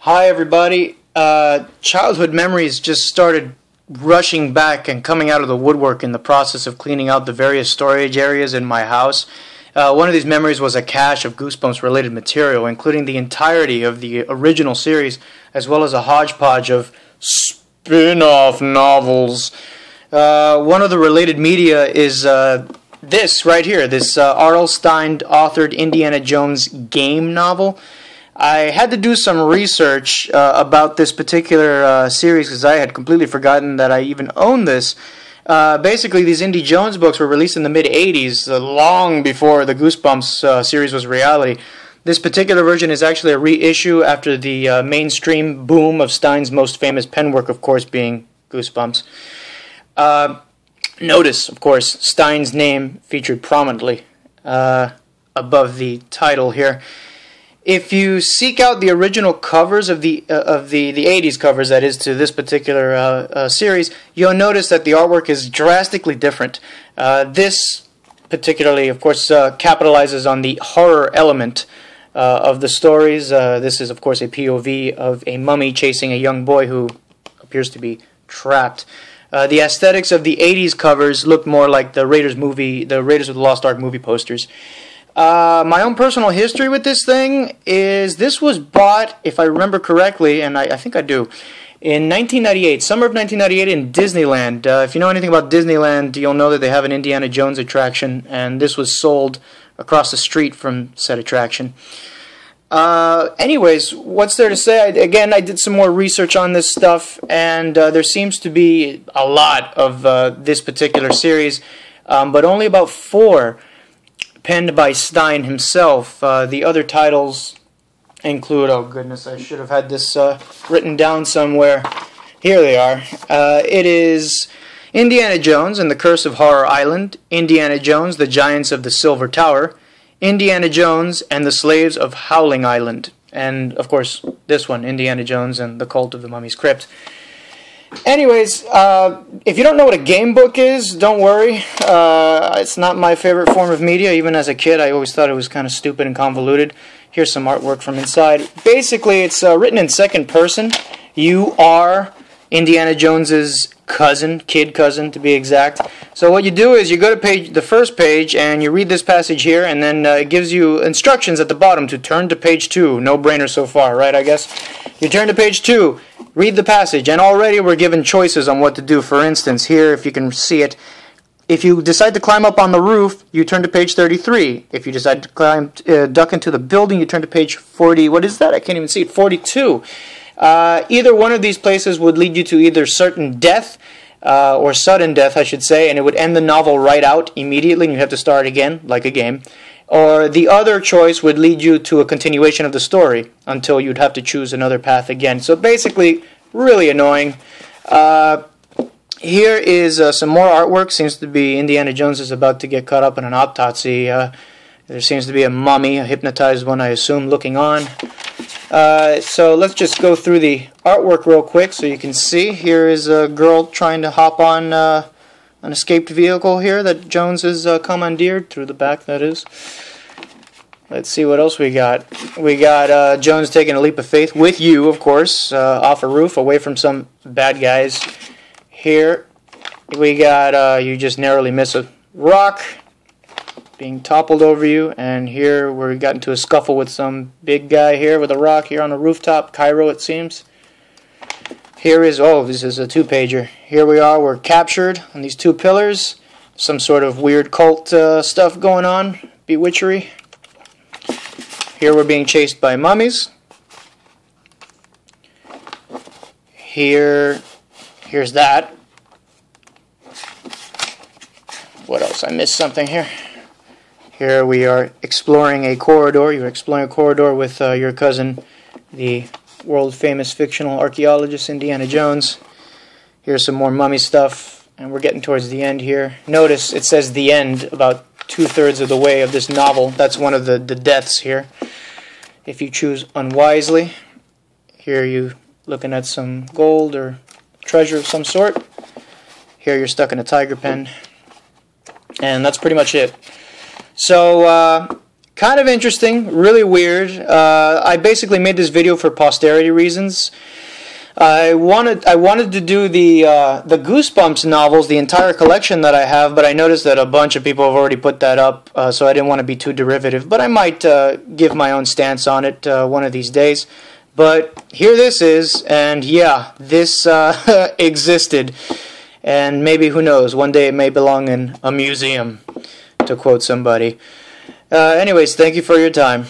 Hi everybody. Childhood memories just started rushing back and coming out of the woodwork in the process of cleaning out the various storage areas in my house. One of these memories was a cache of Goosebumps related material, including the entirety of the original series, as well as a hodgepodge of spin-off novels. One of the related media is this right here, this R.L. Stine authored Indiana Jones game novel. I had to do some research about this particular series because I had completely forgotten that I even owned this. Basically, these Indy Jones books were released in the mid-'80s, long before the Goosebumps series was reality. This particular version is actually a reissue after the mainstream boom of Stine's most famous penwork, of course, being Goosebumps. Notice, of course, Stine's name featured prominently above the title here. If you seek out the original covers of the 80s covers, that is, to this particular series, you'll notice that the artwork is drastically different. This particularly, of course, capitalizes on the horror element of the stories. This is, of course, a POV of a mummy chasing a young boy who appears to be trapped. The aesthetics of the 80s covers look more like the Raiders of the Lost Ark movie posters. My own personal history with this thing is this was bought, if I remember correctly, and I think I do, in 1998, summer of 1998 in Disneyland. If you know anything about Disneyland, you'll know that they have an Indiana Jones attraction, and this was sold across the street from said attraction. Anyways, what's there to say? Again, I did some more research on this stuff, and there seems to be a lot of this particular series, but only about 4 penned by Stine himself. The other titles include, oh goodness, I should have had this written down somewhere. Here they are. It is Indiana Jones and the Curse of Horror Island, Indiana Jones, the Giants of the Silver Tower, Indiana Jones and the Slaves of Howling Island, and of course this one, Indiana Jones and the Cult of the Mummy's Crypt. Anyways, if you don't know what a game book is, don't worry. It's not my favorite form of media. Even as a kid, I always thought it was kind of stupid and convoluted. Here's some artwork from inside. Basically, it's written in second person. You are Indiana Jones's cousin, kid cousin to be exact. So what you do is you go to the first page and you read this passage here, and then it gives you instructions at the bottom to turn to page 2. No brainer so far, right, I guess? You turn to page 2. Read the passage, and already we're given choices on what to do. For instance, here, if you can see it, if you decide to climb up on the roof, you turn to page 33. If you decide to duck into the building, you turn to page 40. What is that? I can't even see it. 42. Either one of these places would lead you to either certain death, or sudden death, I should say, and it would end the novel right out immediately, and you have to start again, like a game. Or the other choice would lead you to a continuation of the story until you'd have to choose another path again. So basically, really annoying. Here is some more artwork. Seems to be Indiana Jones is about to get caught up in an autopsy. There seems to be a mummy, a hypnotized one, I assume, looking on. So let's just go through the artwork real quick so you can see. Here is a girl trying to hop on an escaped vehicle here that Jones has commandeered, through the back, that is. Let's see what else we got. We got Jones taking a leap of faith, with you, of course, off a roof, away from some bad guys. Here we got you just narrowly miss a rock being toppled over you, and here we got into a scuffle with some big guy here with a rock here on a rooftop, Cairo it seems. Here is, oh, this is a 2-pager. Here we are, we're captured on these 2 pillars. Some sort of weird cult stuff going on, bewitchery. Here we're being chased by mummies. Here's that. What else? I missed something here. Here we are exploring a corridor. You're exploring a corridor with your cousin, the world-famous fictional archaeologist Indiana Jones. Here's some more mummy stuff, and we're getting towards the end here. Notice it says the end about 2/3 of the way of this novel. That's one of the deaths here, if you choose unwisely. Here you're looking at some gold or treasure of some sort. Here you're stuck in a tiger pen. And that's pretty much it. So kind of interesting, really weird. I basically made this video for posterity reasons. I wanted to do the Goosebumps novels, the entire collection that I have, but I noticed that a bunch of people have already put that up, so I didn't want to be too derivative. But I might give my own stance on it one of these days. But here this is, and yeah, this existed, and maybe, who knows, one day it may belong in a museum, to quote somebody. Anyways, thank you for your time.